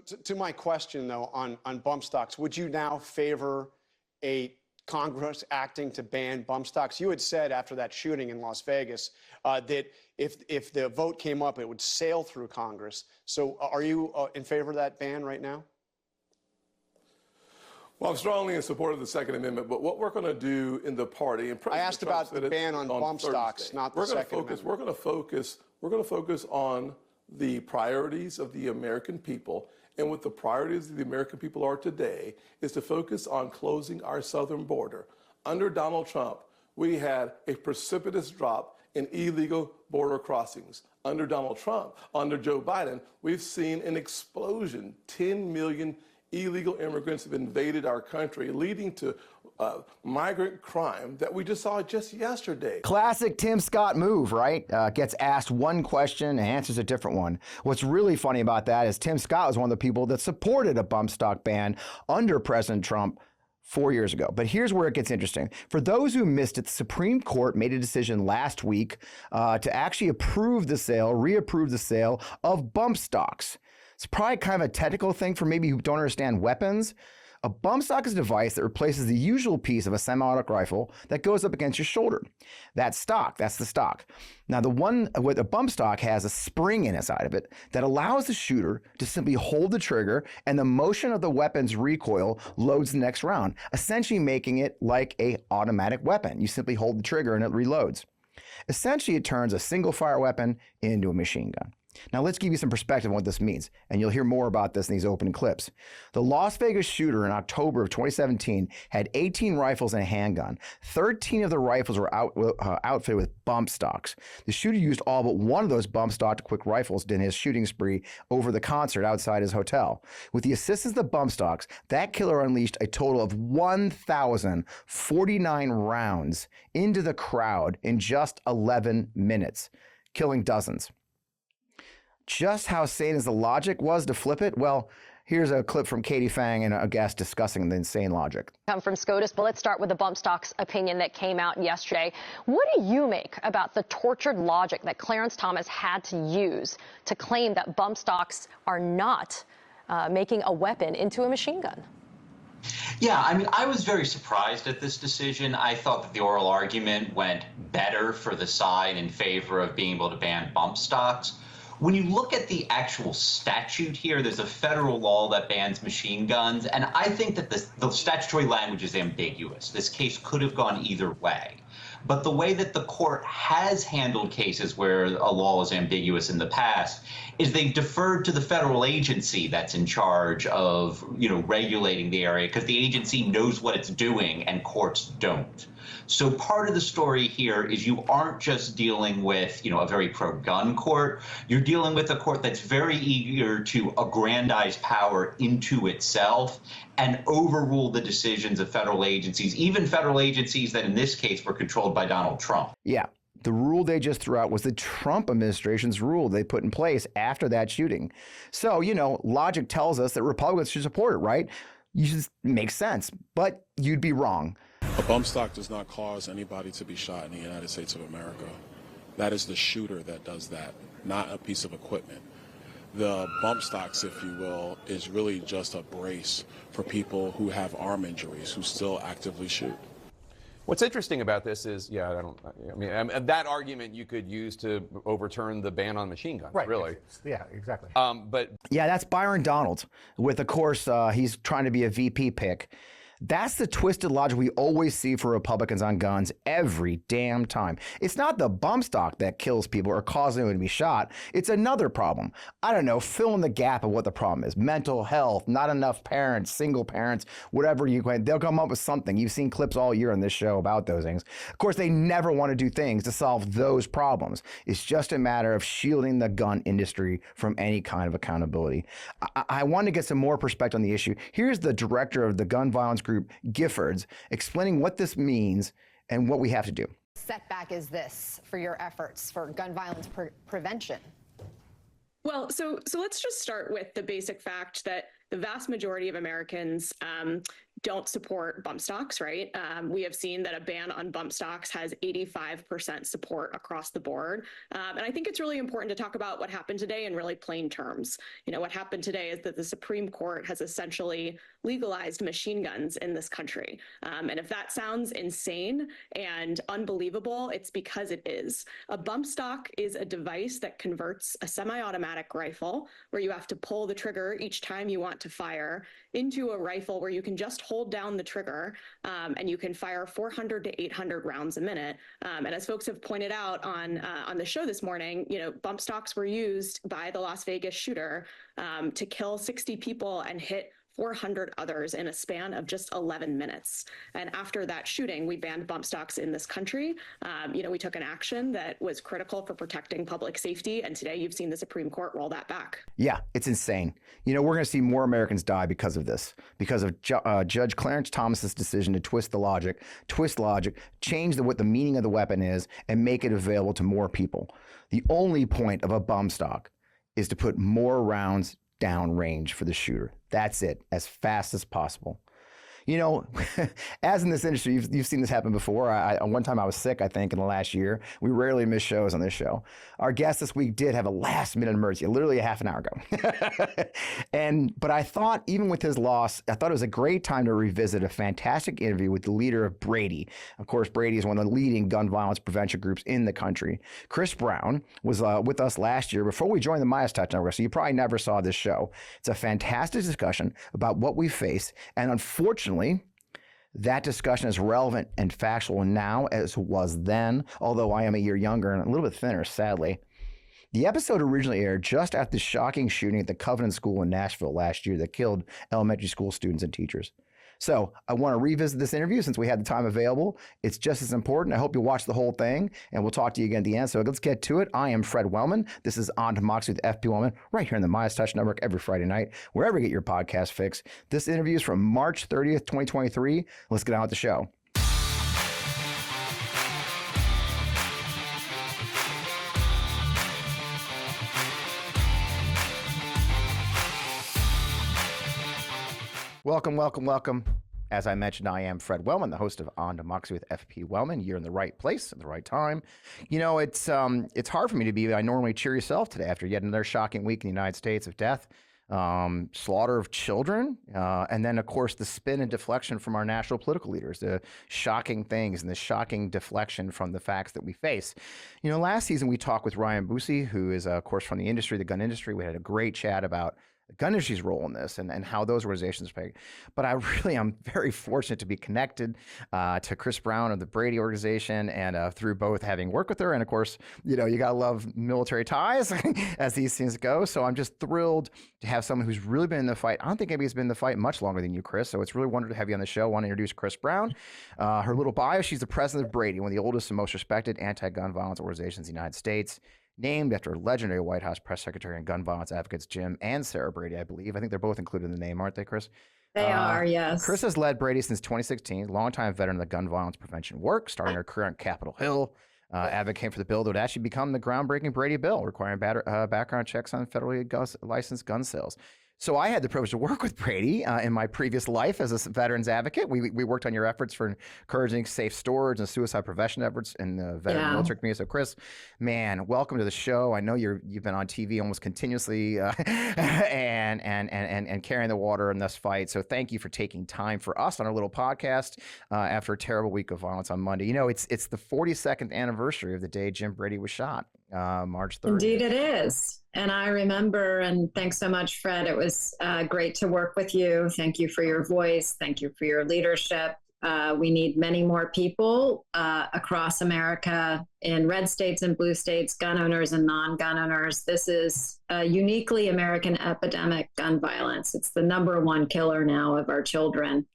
to my question, though, on bump stocks, would you now favor a Congress acting to ban bump stocks? You had said after that shooting in Las Vegas that if the vote came up, it would sail through Congress. So are you in favor of that ban right now? Well, I'm strongly in support of the Second Amendment, but what we're going to do in the party, and I asked about the ban on bump stocks, not the Second Amendment. We're going to focus on the priorities of the American people, and what the priorities of the American people are today is to focus on closing our southern border. Under Donald Trump, we had a precipitous drop in illegal border crossings. Under Donald Trump, under Joe Biden, we've seen an explosion. 10 million illegal immigrants have invaded our country, leading to migrant crime that we just saw just yesterday. Classic Tim Scott move, right? Gets asked one question and answers a different one. What's really funny about that is Tim Scott was one of the people that supported a bump stock ban under President Trump 4 years ago. But here's where it gets interesting. For those who missed it, the Supreme Court made a decision last week to actually reapprove the sale of bump stocks. It's probably kind of a technical thing for maybe who don't understand weapons. A bump stock is a device that replaces the usual piece of a semi-automatic rifle that goes up against your shoulder. That's the stock. Now, the one with a bump stock has a spring inside of it that allows the shooter to simply hold the trigger, and the motion of the weapon's recoil loads the next round, essentially making it like an automatic weapon. You simply hold the trigger and it reloads. Essentially, it turns a single-fire weapon into a machine gun. Now, let's give you some perspective on what this means, and you'll hear more about this in these opening clips. The Las Vegas shooter in October of 2017 had 18 rifles and a handgun. 13 of the rifles were outfitted with bump stocks. The shooter used all but one of those bump stock quick rifles in his shooting spree over the concert outside his hotel. With the assistance of the bump stocks, that killer unleashed a total of 1,049 rounds into the crowd in just 11 minutes, killing dozens. Just how sane as the logic was to flip it? Well, here's a clip from Katie Fang and a guest discussing the insane logic. Come from SCOTUS, but let's start with the bump stocks opinion that came out yesterday. What do you make about the tortured logic that Clarence Thomas had to use to claim that bump stocks are not making a weapon into a machine gun? Yeah, I mean, I was very surprised at this decision. I thought that the oral argument went better for the side in favor of being able to ban bump stocks. When you look at the actual statute here, there's a federal law that bans machine guns, and I think that the statutory language is ambiguous. This case could have gone either way. But the way that the court has handled cases where a law is ambiguous in the past is they've deferred to the federal agency that's in charge of, regulating the area, because the agency knows what it's doing and courts don't. So part of the story here is you aren't just dealing with, a very pro-gun court. You're dealing with a court that's very eager to aggrandize power into itself and overrule the decisions of federal agencies, even federal agencies that in this case were controlled by Donald Trump. Yeah. The rule they just threw out was the Trump administration's rule they put in place after that shooting. So, logic tells us that Republicans should support it, right? It makes sense, but you'd be wrong. A bump stock does not cause anybody to be shot in the United States of America. That is the shooter that does that, not a piece of equipment. The bump stocks, if you will, is really just a brace for people who have arm injuries, who still actively shoot. What's interesting about this is, that argument you could use to overturn the ban on machine guns, right, really. Yeah, exactly. Yeah, that's Byron Donalds with, of course, he's trying to be a VP pick. That's the twisted logic we always see for Republicans on guns every damn time. It's not the bump stock that kills people or causes them to be shot. It's another problem. I don't know, fill in the gap of what the problem is. Mental health, not enough parents, single parents, whatever they'll come up with something. You've seen clips all year on this show about those things. Of course, they never want to do things to solve those problems. It's just a matter of shielding the gun industry from any kind of accountability. I want to get some more perspective on the issue. Here's the director of the gun violence group, Giffords, explaining what this means and what we have to do. Setback is this for your efforts for gun violence prevention? Well, so let's just start with the basic fact that the vast majority of Americans don't support bump stocks, right? We have seen that a ban on bump stocks has 85% support across the board. And I think it's really important to talk about what happened today in really plain terms. What happened today is that the Supreme Court has essentially legalized machine guns in this country. And if that sounds insane and unbelievable, it's because it is. A bump stock is a device that converts a semi-automatic rifle, where you have to pull the trigger each time you want to fire, into a rifle where you can just hold down the trigger and you can fire 400 to 800 rounds a minute. And as folks have pointed out on the show this morning, bump stocks were used by the Las Vegas shooter to kill 60 people and hit 400 others in a span of just 11 minutes. And after that shooting, we banned bump stocks in this country. We took an action that was critical for protecting public safety. And today you've seen the Supreme Court roll that back. Yeah, it's insane. We're going to see more Americans die because of this, because of Judge Clarence Thomas's decision to twist logic, change what the meaning of the weapon is, and make it available to more people. The only point of a bump stock is to put more rounds downrange for the shooter. That's it, as fast as possible. As in this industry, you've seen this happen before. One time I was sick, I think, in the last year. We rarely miss shows on this show. Our guest this week did have a last-minute emergency, literally a half an hour ago. But I thought, even with his loss, I thought it was a great time to revisit a fantastic interview with the leader of Brady. Of course, Brady is one of the leading gun violence prevention groups in the country. Kris Brown was with us last year before we joined the Midas Touch Network, so you probably never saw this show. It's a fantastic discussion about what we face, and unfortunately, that discussion is relevant and factual now as it was then, although I am a year younger and a little bit thinner, sadly. The episode originally aired just after the shocking shooting at the Covenant School in Nashville last year that killed elementary school students and teachers. So I want to revisit this interview since we had the time available. It's just as important. I hope you watch the whole thing, and we'll talk to you again at the end. So let's get to it. I am Fred Wellman. This is On Democracy with FP Wellman, right here in the Midas Touch Network every Friday night, wherever you get your podcast fix. This interview is from March 30th, 2023. Let's get on with the show. Welcome. As I mentioned, I am Fred Wellman, the host of On Democracy with FP Wellman. You're in the right place at the right time. It's hard for me to be my normally cheery self today after yet another shocking week in the United States of death, slaughter of children, and then, of course, the spin and deflection from our national political leaders, the shocking things and the shocking deflection from the facts that we face. Last season we talked with Ryan Boosie, who is, of course, from the industry, the gun industry. We had a great chat about the gun industry's role in this and how those organizations play. But I'm very fortunate to be connected to Kris Brown of the Brady organization, and through both having worked with her, and of course, you got to love military ties as these things go. So I'm just thrilled to have someone who's really been in the fight. I don't think anybody's been in the fight much longer than you, Kris. So it's really wonderful to have you on the show. I want to introduce Kris Brown. Her little bio: she's the president of Brady, one of the oldest and most respected anti-gun violence organizations in the United States, named after legendary White House press secretary and gun violence advocates Jim and Sarah Brady, I believe. I think they're both included in the name, aren't they, Kris? They are, yes. Kris has led Brady since 2016, longtime veteran of the gun violence prevention work, starting her career on Capitol Hill, advocating for the bill that would actually become the groundbreaking Brady bill, requiring background checks on federally licensed gun sales. So I had the privilege to work with Brady in my previous life as a veterans advocate. We worked on your efforts for encouraging safe storage and suicide prevention efforts in the veteran military community. So Kris, man, welcome to the show. I know you've been on TV almost continuously and carrying the water in this fight. So thank you for taking time for us on our little podcast after a terrible week of violence on Monday. It's the 42nd anniversary of the day Jim Brady was shot, March 3rd. Indeed it is. And I remember, and thanks so much, Fred. It was great to work with you. Thank you for your voice. Thank you for your leadership. We need many more people across America, in red states and blue states, gun owners and non-gun owners. This is a uniquely American epidemic, gun violence. It's the #1 killer now of our children.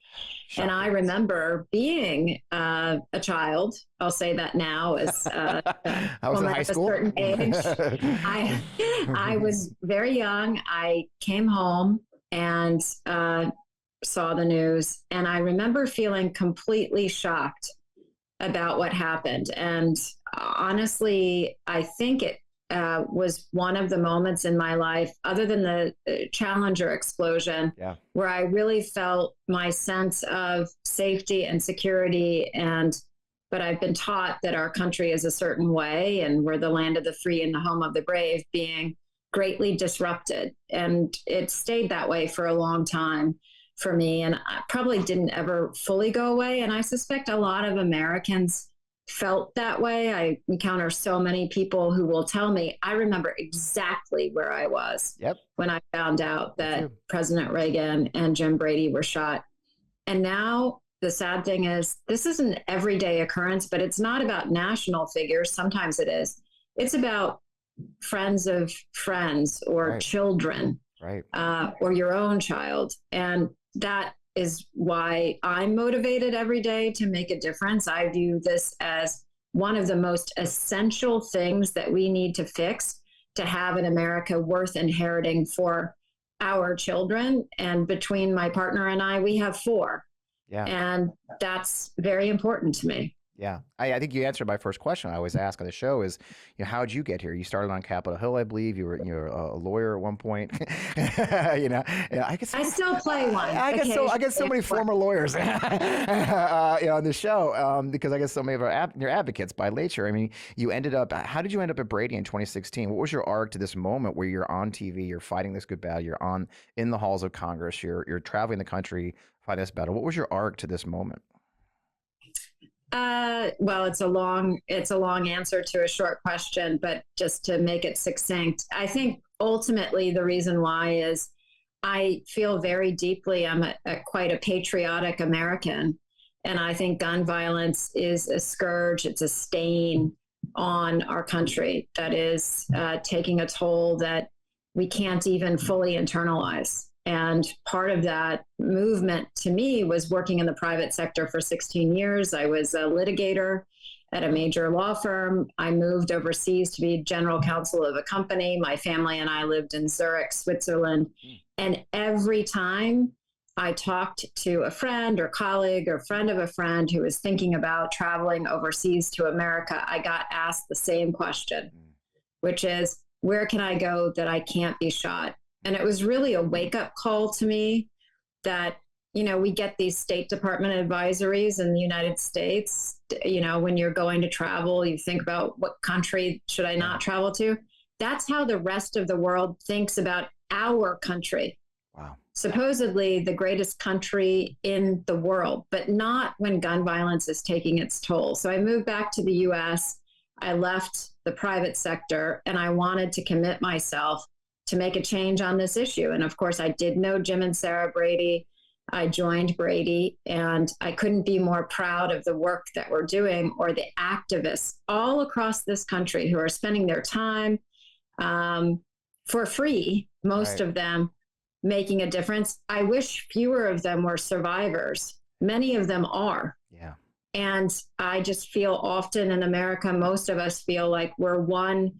And I remember being a child. I'll say that now as I was in high school. A certain age. I was very young. I came home and saw the news, and I remember feeling completely shocked about what happened. And honestly, I think was one of the moments in my life, other than the Challenger explosion, where I really felt my sense of safety and security. But I've been taught that our country is a certain way, and we're the land of the free and the home of the brave, being greatly disrupted. And it stayed that way for a long time for me, and I probably didn't ever fully go away. And I suspect a lot of Americans felt that way. I encounter so many people who will tell me, I remember exactly where I was when I found out that President Reagan and Jim Brady were shot. And now the sad thing is, this is an everyday occurrence, but it's not about national figures. Sometimes it is. It's about friends of friends or children, or your own child. And that is why I'm motivated every day to make a difference. I view this as one of the most essential things that we need to fix to have an America worth inheriting for our children. And between my partner and I, we have 4. And that's very important to me. I think you answered my first question I always ask on the show is, how'd you get here? You started on Capitol Hill, I believe. You were a lawyer at one point. I still play one. I get so many former lawyers on the show because I guess so many of your advocates by nature. I mean, how did you end up at Brady in 2016? What was your arc to this moment where you're on TV, you're fighting this good battle, you're in the halls of Congress, you're traveling the country fighting this battle? What was your arc to this moment? Well, it's a long answer to a short question, but just to make it succinct, I think ultimately the reason why is I feel very deeply, I'm quite a patriotic American. And I think gun violence is a scourge. It's a stain on our country that is taking a toll that we can't even fully internalize. And part of that movement to me was working in the private sector for 16 years. I was a litigator at a major law firm. I moved overseas to be general counsel of a company. My family and I lived in Zurich, Switzerland. And every time I talked to a friend or colleague or friend of a friend who was thinking about traveling overseas to America, I got asked the same question, which is, where can I go that I can't be shot? And it was really a wake-up call to me that, we get these State Department advisories in the United States. When you're going to travel, you think about what country should I not travel to? That's how the rest of the world thinks about our country. Wow. Supposedly the greatest country in the world, but not when gun violence is taking its toll. So I moved back to the U.S. I left the private sector, and I wanted to commit myself to make a change on this issue. And of course, I did know Jim and Sarah Brady. I joined Brady, and I couldn't be more proud of the work that we're doing, or the activists all across this country who are spending their time for free, most of them, making a difference. I wish fewer of them were survivors. Many of them are. And I just feel often in America, most of us feel like we're one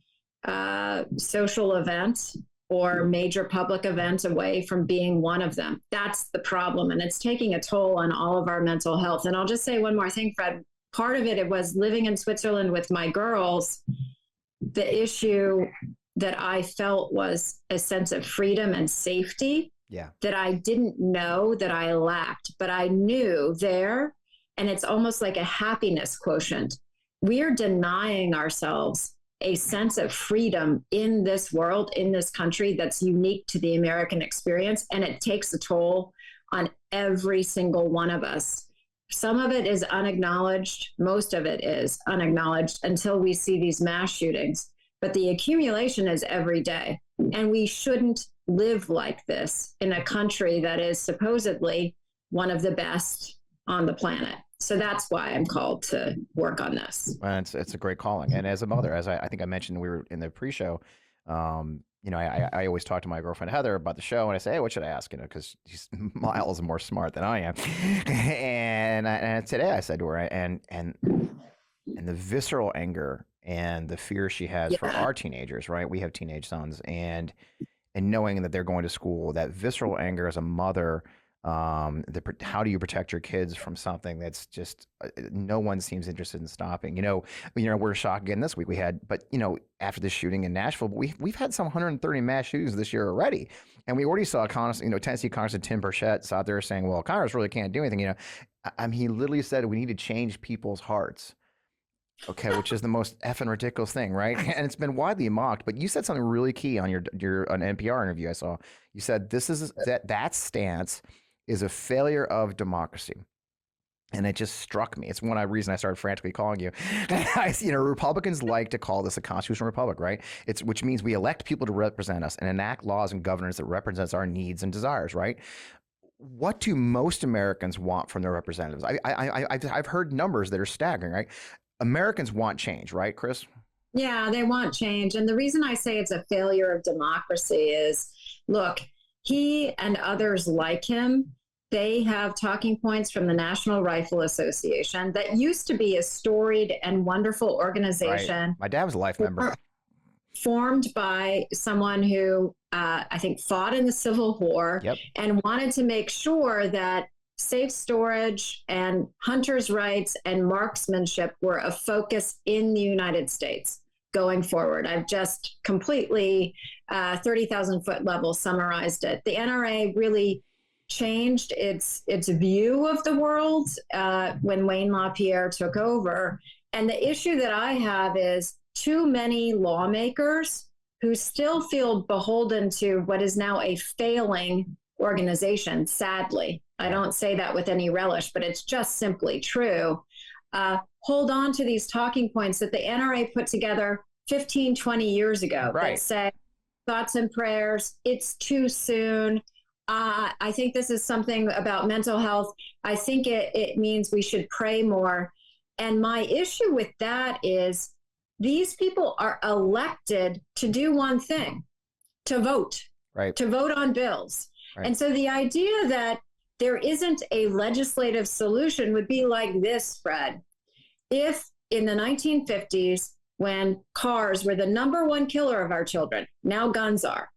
social event or major public event away from being one of them. That's the problem. And it's taking a toll on all of our mental health. And I'll just say one more thing, Fred. Part of it was living in Switzerland with my girls. The issue that I felt was a sense of freedom and safety that I didn't know that I lacked, but I knew there. And it's almost like a happiness quotient. We are denying ourselves a sense of freedom in this world, in this country that's unique to the American experience. And it takes a toll on every single one of us. Some of it is unacknowledged. Most of it is unacknowledged until we see these mass shootings. But the accumulation is every day. And we shouldn't live like this in a country that is supposedly one of the best on the planet. So that's why I'm called to work on this. Well, it's a great calling. And as a mother, as I think I mentioned, we were in the pre-show, I always talk to my girlfriend Heather about the show, and I say, hey, what should I ask? Because she's miles more smart than I am. And today I said to her, and the visceral anger and the fear she has for our teenagers, right? We have teenage sons, and knowing that they're going to school, that visceral anger as a mother How do you protect your kids from something that's just no one seems interested in stopping? We're shocked again this week. After the shooting in Nashville, we've had some 130 mass shootings this year already, and we already saw Tennessee Congressman Tim Burchett's out there saying, "Well, Congress really can't do anything." He literally said we need to change people's hearts. Okay, which is the most effing ridiculous thing, right? And it's been widely mocked. But you said something really key on your an NPR interview I saw. You said that stance is a failure of democracy. And it just struck me. It's one reason I started frantically calling you. Republicans like to call this a constitutional republic, right? Which means we elect people to represent us and enact laws and governance that represents our needs and desires, right? What do most Americans want from their representatives? I've heard numbers that are staggering, right? Americans want change, right, Kris? Yeah, they want change. And the reason I say it's a failure of democracy is, look, he and others like him, they have talking points from the National Rifle Association that used to be a storied and wonderful organization. Right. My dad was a life member. Formed by someone who I think fought in the Civil War and wanted to make sure that safe storage and hunters' rights and marksmanship were a focus in the United States going forward. I've just completely 30,000 foot level summarized it. The NRA really changed its view of the world when Wayne LaPierre took over. And the issue that I have is too many lawmakers who still feel beholden to what is now a failing organization, sadly. I don't say that with any relish, but it's just simply true. Hold on to these talking points that the NRA put together 15, 20 years ago that say thoughts and prayers, it's too soon. I think this is something about mental health. I think it means we should pray more. And my issue with that is these people are elected to do one thing, to vote, to vote on bills. Right. And so the idea that there isn't a legislative solution would be like this, Fred. If in the 1950s, when cars were the number one killer of our children, now guns are,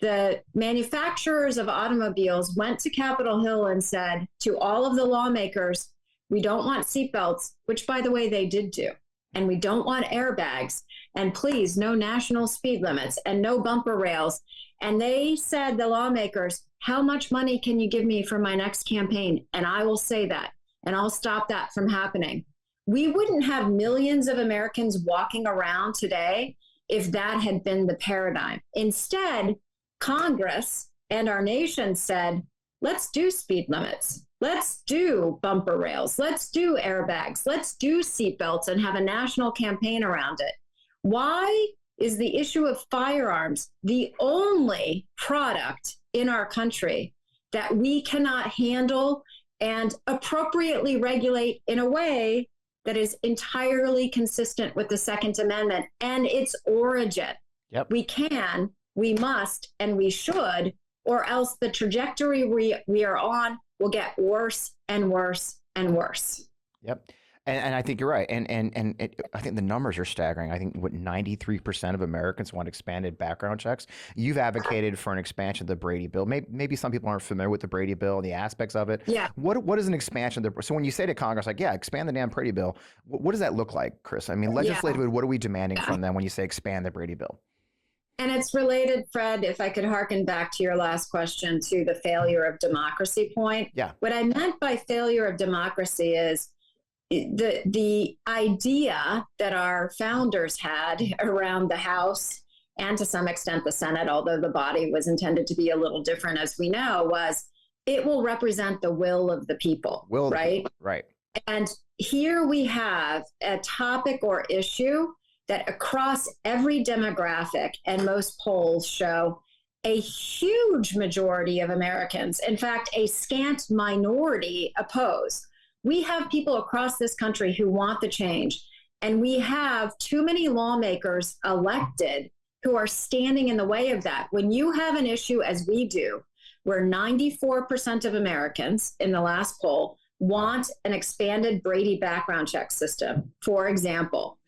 the manufacturers of automobiles went to Capitol Hill and said to all of the lawmakers, we don't want seatbelts, which by the way, they did do. And we don't want airbags. And please, no national speed limits and no bumper rails. And they said, the lawmakers, how much money can you give me for my next campaign? And I will say that, and I'll stop that from happening. We wouldn't have millions of Americans walking around today if that had been the paradigm. Instead, Congress and our nation said, let's do speed limits. Let's do bumper rails. Let's do airbags. Let's do seatbelts and have a national campaign around it. Why is the issue of firearms the only product in our country that we cannot handle and appropriately regulate in a way that is entirely consistent with the Second Amendment and its origin? We can, we must, and we should, or else the trajectory we are on will get worse and worse and worse. And I think you're right. And I think the numbers are staggering. I think 93% of Americans want expanded background checks. You've advocated for an expansion of the Brady bill. Maybe some people aren't familiar with the Brady bill and the aspects of it. What is an expansion of so when you say to Congress, like, expand the damn Brady bill, what does that look like, Kris? I mean, legislatively, what are we demanding from them when you say expand the Brady bill? And it's related, Fred, if I could harken back to your last question, to the failure of democracy point. What I meant by failure of democracy is the idea that our founders had around the House and to some extent the Senate, although the body was intended to be a little different, as we know, was it will represent the will of the people, right? And here we have a topic or issue that across every demographic, and most polls show a huge majority of Americans, in fact, a scant minority, oppose. We have people across this country who want the change, and we have too many lawmakers elected who are standing in the way of that. When you have an issue, as we do, where 94% of Americans in the last poll want an expanded Brady background check system, for example,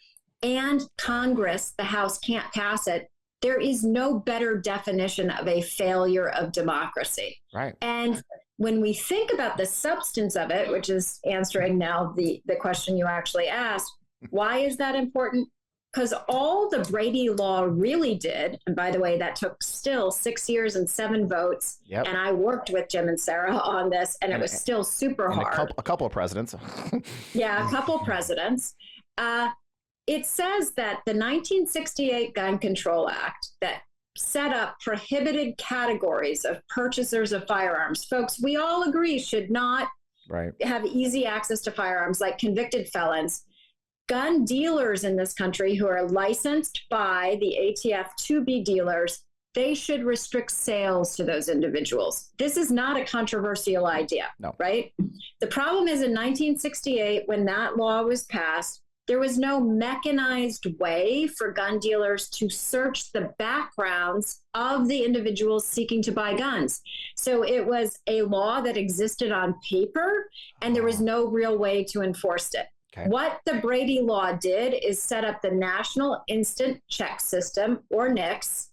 and Congress, the House, can't pass it, there is no better definition of a failure of democracy. And when we think about the substance of it, which is answering now the question you actually asked, why is that important? Because all the Brady law really did, and by the way, that took still 6 years and 7 votes. Yep. And I worked with Jim and Sarah on this, and it was still super hard. A couple of presidents. Yeah, a couple presidents. It says that the 1968 Gun Control Act that set up prohibited categories of purchasers of firearms, folks, we all agree should not have easy access to firearms, like convicted felons. Gun dealers in this country who are licensed by the ATF to be dealers, they should restrict sales to those individuals. This is not a controversial idea, right? The problem is in 1968, when that law was passed, there was no mechanized way for gun dealers to search the backgrounds of the individuals seeking to buy guns. So it was a law that existed on paper, and there was no real way to enforce it. Okay. What the Brady law did is set up the National Instant Check System, or NICS,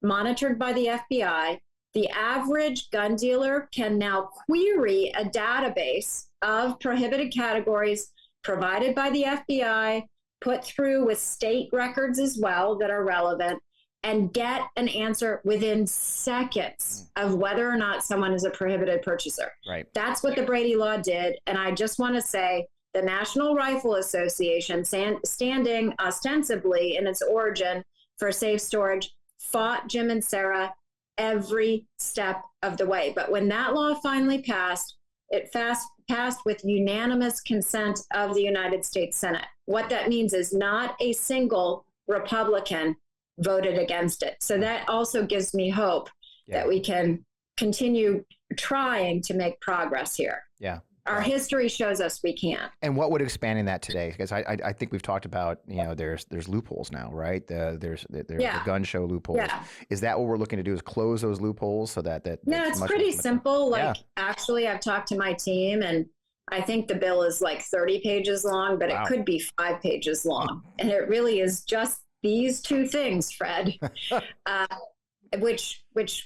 monitored by the FBI. The average gun dealer can now query a database of prohibited categories provided by the FBI, put through with state records as well that are relevant, and get an answer within seconds of whether or not someone is a prohibited purchaser. Right. That's what the Brady law did. And I just want to say, the National Rifle Association, standing ostensibly in its origin for safe storage, fought Jim and Sarah every step of the way. But when that law finally passed, it passed with unanimous consent of the United States Senate. What that means is not a single Republican voted against it. So that also gives me hope that we can continue trying to make progress here. Yeah. Our history shows us we can. And what would expanding that today? Because I think we've talked about, there's loopholes now, right? There's the gun show loopholes. Yeah. Is that what we're looking to do, is close those loopholes so that No, it's pretty simple. Actually, I've talked to my team, and I think the bill is like 30 pages long, but it could be 5 pages long. And it really is just these 2 things, Fred. Which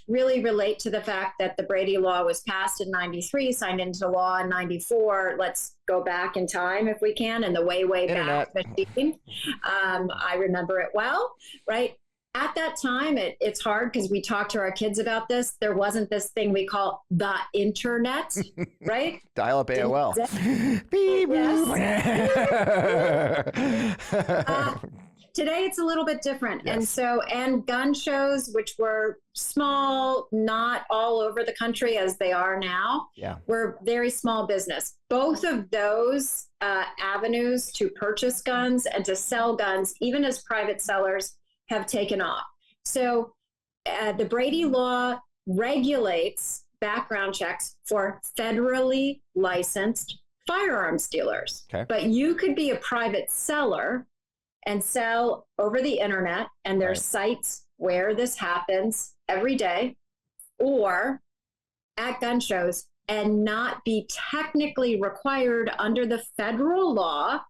really relate to the fact that the Brady law was passed in 93, signed into law in 94. Let's go back in time if we can, in the way back machine. I remember it well, right? At that time, it's hard because we talked to our kids about this. There wasn't this thing we call the internet, right? Dial up AOL. Today, it's a little bit different. Yes. And gun shows, which were small, not all over the country as they are now, were very small business. Both of those avenues to purchase guns and to sell guns, even as private sellers, have taken off. So the Brady law regulates background checks for federally licensed firearms dealers. Okay. But you could be a private seller and sell over the internet, and there's sites where this happens every day, or at gun shows, and not be technically required under the federal law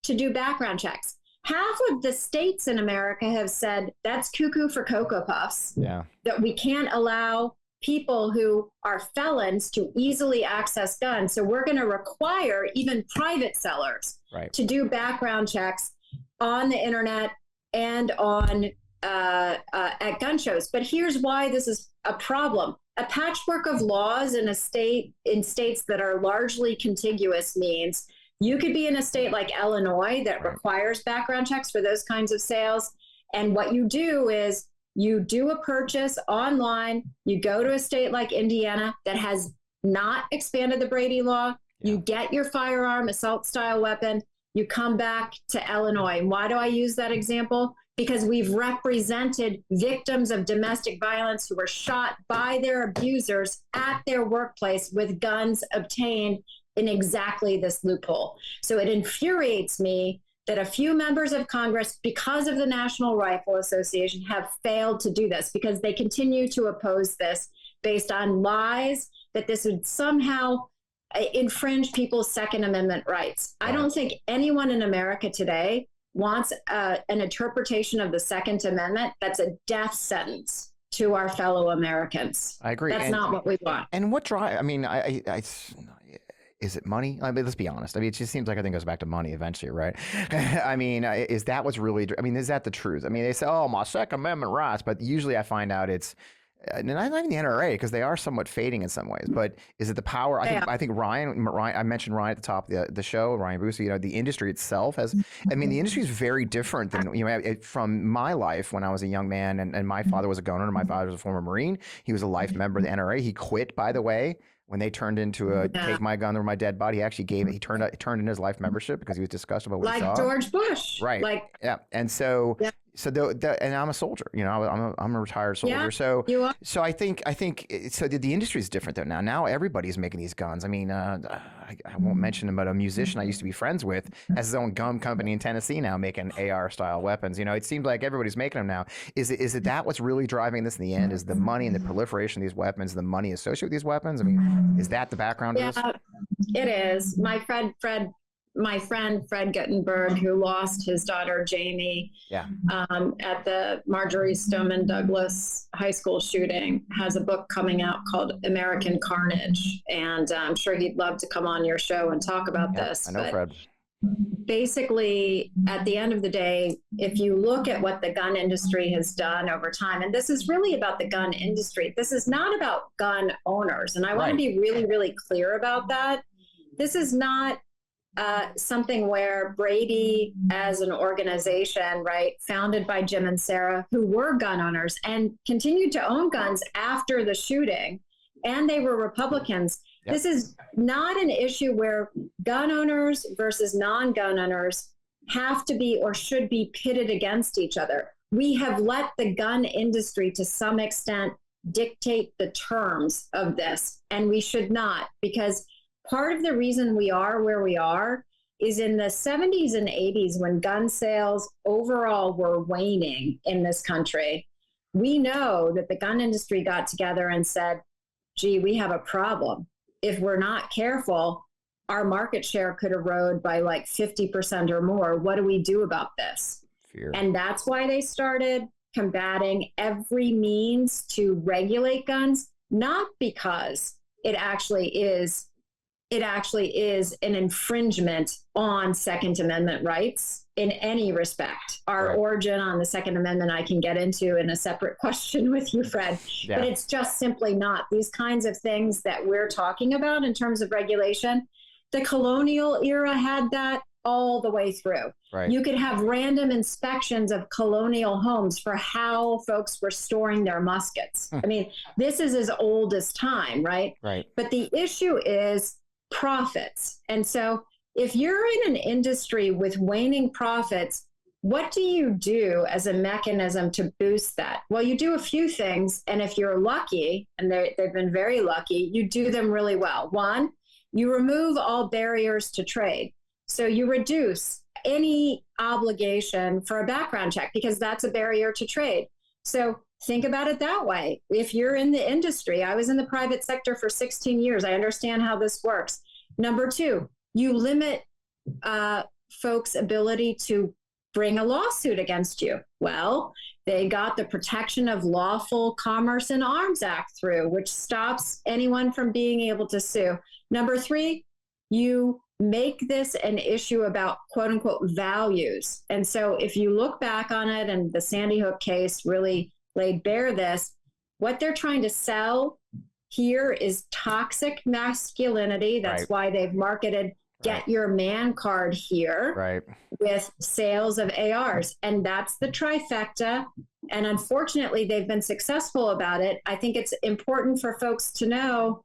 to do background checks. Half of the states in America have said that's cuckoo for Cocoa Puffs, that we can't allow people who are felons to easily access guns. So we're going to require even private sellers to do background checks on the internet and on at gun shows. But here's why this is a problem. A patchwork of laws in states that are largely contiguous means you could be in a state like Illinois that requires background checks for those kinds of sales. And what you do is you do a purchase online, you go to a state like Indiana that has not expanded the Brady law, you get your firearm, assault style weapon, you come back to Illinois. And why do I use that example? Because we've represented victims of domestic violence who were shot by their abusers at their workplace with guns obtained in exactly this loophole. So it infuriates me that a few members of Congress, because of the National Rifle Association, have failed to do this, because they continue to oppose this based on lies that this would somehow infringe people's Second Amendment rights. I don't think anyone in America today wants an interpretation of the Second Amendment that's a death sentence to our fellow Americans. I agree. That's not what we want. And what drive? I mean, is it money? I mean, let's be honest. I mean, it just seems like everything goes back to money eventually, right? I mean, is that what's really? I mean, is that the truth? I mean, they say, "Oh, my Second Amendment rights," but usually I find out it's. And not even the NRA, because they are somewhat fading in some ways. But is it the power? I think Ryan. I mentioned Ryan at the top of the show. Ryan Boosie. You know, the industry itself has. I mean, the industry is very different than from my life when I was a young man, and my father was a gun owner. My father was a former Marine. He was a life member of the NRA. He quit, by the way. When they turned into a take my gun over my dead body, he actually he turned in his life membership because he was disgusted about what he saw. Like George Bush. Right. And so and I'm a soldier, you know, I'm a retired soldier. Yeah, so you are. So I think so the industry is different though now. Now everybody's making these guns. I mean, I won't mention him, but a musician I used to be friends with has his own gum company in Tennessee now making AR style weapons. You know, it seems like everybody's making them now. Is it that what's really driving this in the end? Is the money and the proliferation of these weapons, the money associated with these weapons? I mean, is that the background of this? It is. My friend Fred Guttenberg, who lost his daughter Jamie at the Marjorie Stoneman Douglas high school shooting, has a book coming out called American Carnage, and I'm sure he'd love to come on your show and talk about this. I know Fred. Basically, at the end of the day, if you look at what the gun industry has done over time, and this is really about the gun industry, this is not about gun owners. And I want to be really, really clear about that. This is not something where Brady as an organization, right, founded by Jim and Sarah, who were gun owners and continued to own guns after the shooting, and they were Republicans. Yep. This is not an issue where gun owners versus non-gun owners have to be or should be pitted against each other. We have let the gun industry to some extent dictate the terms of this, and we should not, because part of the reason we are where we are is in the 70s and 80s, when gun sales overall were waning in this country. We know that the gun industry got together and said, gee, we have a problem. If we're not careful, our market share could erode by like 50% or more. What do we do about this? Fear. And that's why they started combating every means to regulate guns, not because it actually is an infringement on Second Amendment rights in any respect. Our origin on the Second Amendment I can get into in a separate question with you, Fred. But it's just simply not. These kinds of things that we're talking about in terms of regulation, the colonial era had that all the way through. Right. You could have random inspections of colonial homes for how folks were storing their muskets. I mean, this is as old as time, right? Right. But the issue is profits. And so if you're in an industry with waning profits, what do you do as a mechanism to boost that? Well, you do a few things. And if you're lucky, and they've been very lucky, you do them really well. One, you remove all barriers to trade. So you reduce any obligation for a background check, because that's a barrier to trade. So think about it that way. If you're in the industry, I was in the private sector for 16 years. I understand how this works. Number two, you limit folks' ability to bring a lawsuit against you. Well, they got the Protection of Lawful Commerce in Arms Act through, which stops anyone from being able to sue. Number three, you make this an issue about quote unquote values. And so if you look back on it, and the Sandy Hook case really laid bare this, what they're trying to sell here is toxic masculinity. That's why they've marketed Get Your Man card here with sales of ARs. And that's the trifecta. And unfortunately, they've been successful about it. I think it's important for folks to know,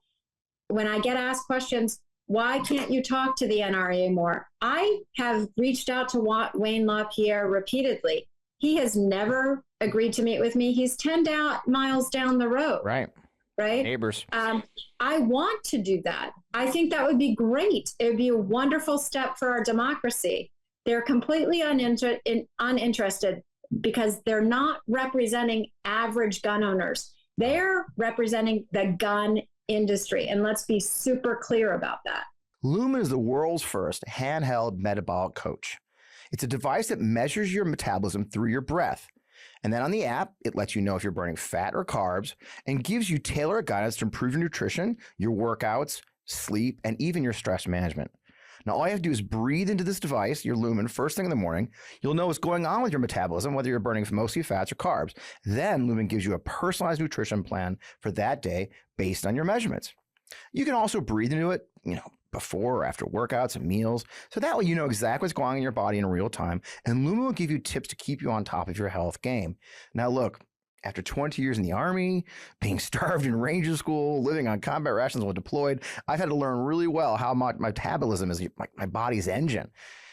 when I get asked questions, why can't you talk to the NRA more? I have reached out to Wayne LaPierre repeatedly. He has never agreed to meet with me. He's 10 miles down the road. Right. Neighbors. I want to do that. I think that would be great. It would be a wonderful step for our democracy. They're completely uninterested because they're not representing average gun owners. They're representing the gun industry. And let's be super clear about that. Lumen is the world's first handheld metabolic coach. It's a device that measures your metabolism through your breath. And then on the app, it lets you know if you're burning fat or carbs and gives you tailored guidance to improve your nutrition, your workouts, sleep, and even your stress management. Now, all you have to do is breathe into this device, your Lumen, first thing in the morning. You'll know what's going on with your metabolism, whether you're burning mostly fats or carbs. Then Lumen gives you a personalized nutrition plan for that day based on your measurements. You can also breathe into it, before or after workouts and meals. So that way you know exactly what's going on in your body in real time. And Lumen will give you tips to keep you on top of your health game. Now, look, after 20 years in the Army, being starved in Ranger School, living on combat rations while deployed, I've had to learn really well how my metabolism is my body's engine.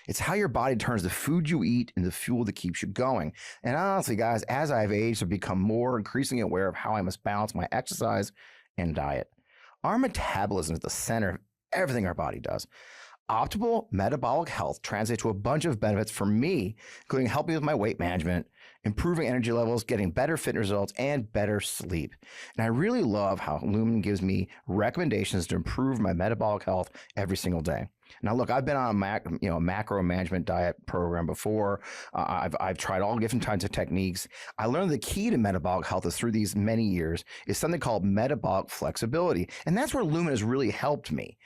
It's how your body turns the food you eat into the fuel that keeps you going. And honestly, guys, as I've aged, I've become more increasingly aware of how I must balance my exercise and diet. Our metabolism is the center of everything our body does. Optimal metabolic health translates to a bunch of benefits for me, including helping with my weight management, improving energy levels, getting better fitness results, and better sleep. And I really love how Lumen gives me recommendations to improve my metabolic health every single day. Now, look, I've been on a macro management diet program before. I've tried all different kinds of techniques. I learned the key to metabolic health is through these many years is something called metabolic flexibility. And that's where Lumen has really helped me.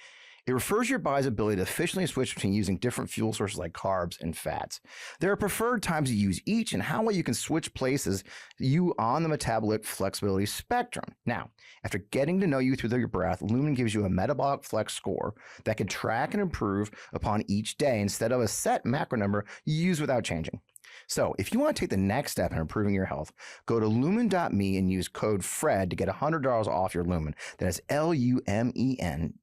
It refers your body's ability to efficiently switch between using different fuel sources like carbs and fats. There are preferred times to use each and how well you can switch places you on the metabolic flexibility spectrum. Now, after getting to know you through your breath, Lumen gives you a metabolic flex score that can track and improve upon each day instead of a set macro number you use without changing. So if you want to take the next step in improving your health, go to lumen.me and use code FRED to get $100 off your Lumen. That is LUMEN.me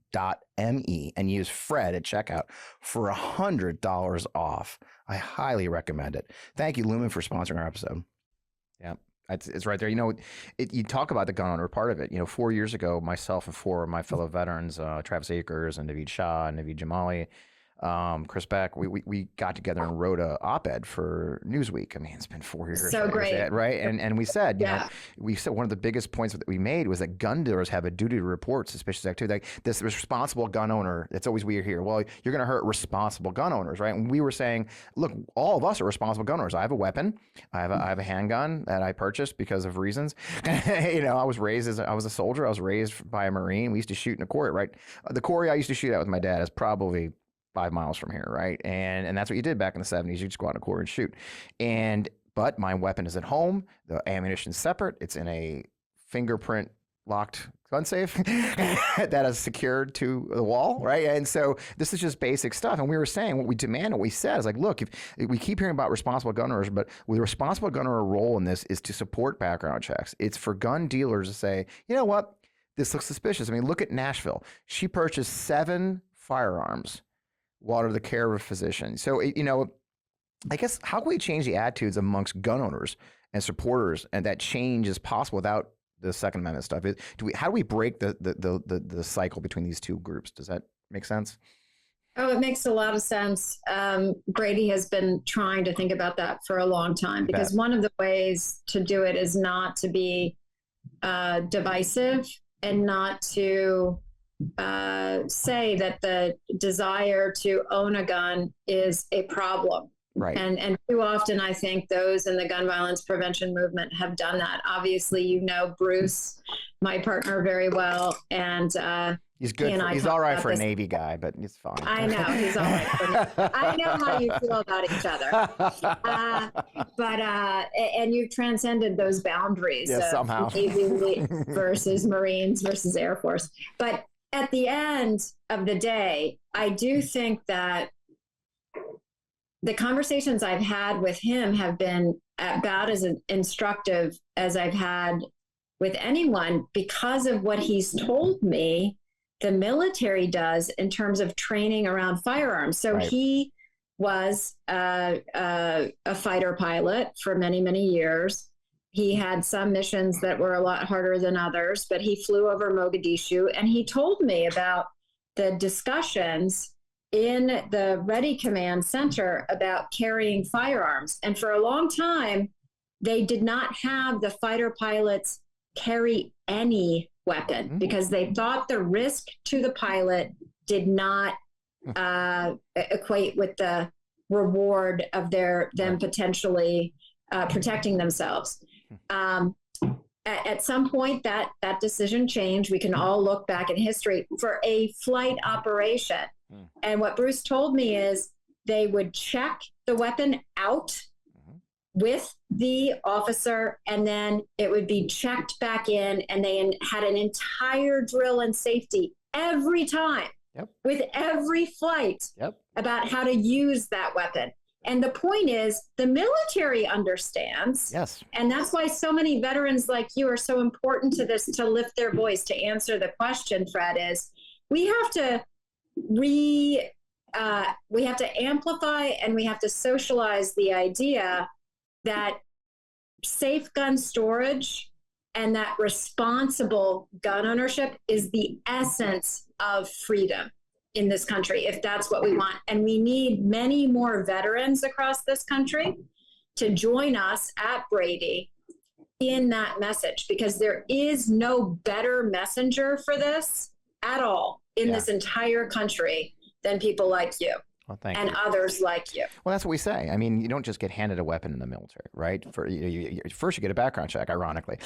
and use Fred at checkout for $100 off. I highly recommend it. Thank you, Lumen, for sponsoring our episode. Yeah, it's right there. You talk about the gun owner part of it. 4 years ago, myself and four of my fellow veterans, Travis Akers and Naveed Shah and Naveed Jamali, Chris Beck, we got together and wrote a op-ed for Newsweek. I mean, it's been 4 years. So great. Right? And we said, Yeah. we said one of the biggest points that we made was that gun dealers have a duty to report suspicious activity. Like this responsible gun owner, that's always we hear. Well, you're going to hurt responsible gun owners, right? And we were saying, look, all of us are responsible gun owners. I have a weapon. I have a handgun that I purchased because of reasons. I was raised I was a soldier. I was raised by a Marine. We used to shoot in a quarry, right? The quarry I used to shoot at with my dad is probably 5 miles from here, right? And that's what you did back in the 70s. You just go out in a quarry and shoot. But my weapon is at home. The ammunition's separate. It's in a fingerprint locked gun safe that is secured to the wall, right? And so this is just basic stuff. And we were saying what we demand, what we said is like, look, if we keep hearing about responsible gun owners, but with responsible gun owner role in this is to support background checks. It's for gun dealers to say, you know what? This looks suspicious. I mean, look at Nashville. She purchased 7 firearms while under the care of a physician. So, I guess how can we change the attitudes amongst gun owners and supporters, and that change is possible without the Second Amendment stuff? How do we break the cycle between these two groups? Does that make sense? Oh, it makes a lot of sense. Brady has been trying to think about that for a long time, because one of the ways to do it is not to be divisive and not to say that the desire to own a gun is a problem. Right. And too often, I think those in the gun violence prevention movement have done that. Obviously, Bruce, my partner, very well. And he's good. He's all right for a Navy guy, but he's fine. I know. He's all right for me. I know how you feel about each other. And you've transcended those boundaries. Yeah, somehow. Navy versus Marines versus Air Force. But at the end of the day, I do think that the conversations I've had with him have been about as instructive as I've had with anyone, because of what he's told me the military does in terms of training around firearms. So right. He was a fighter pilot for many, many years. He had some missions that were a lot harder than others, but he flew over Mogadishu, and he told me about the discussions in the Ready Command Center about carrying firearms. And for a long time, they did not have the fighter pilots carry any weapon because they thought the risk to the pilot did not equate with the reward of them potentially protecting themselves. At some point, that decision changed. We can all look back in history for a flight operation. And what Bruce told me is they would check the weapon out with the officer, and then it would be checked back in, and they had an entire drill and safety every time with every flight about how to use that weapon. And the point is, the military understands. Yes. And that's why so many veterans like you are so important to this, to lift their voice, to answer the question, Fred, is we have to amplify and we have to socialize the idea that safe gun storage and that responsible gun ownership is the essence of freedom in this country, if that's what we want. And we need many more veterans across this country to join us at Brady in that message, because there is no better messenger for this at all in this entire country than people like you. Well, thank and you. others like you. Well, that's what we say. I mean, you don't just get handed a weapon in the military, right? First, you get a background check, ironically.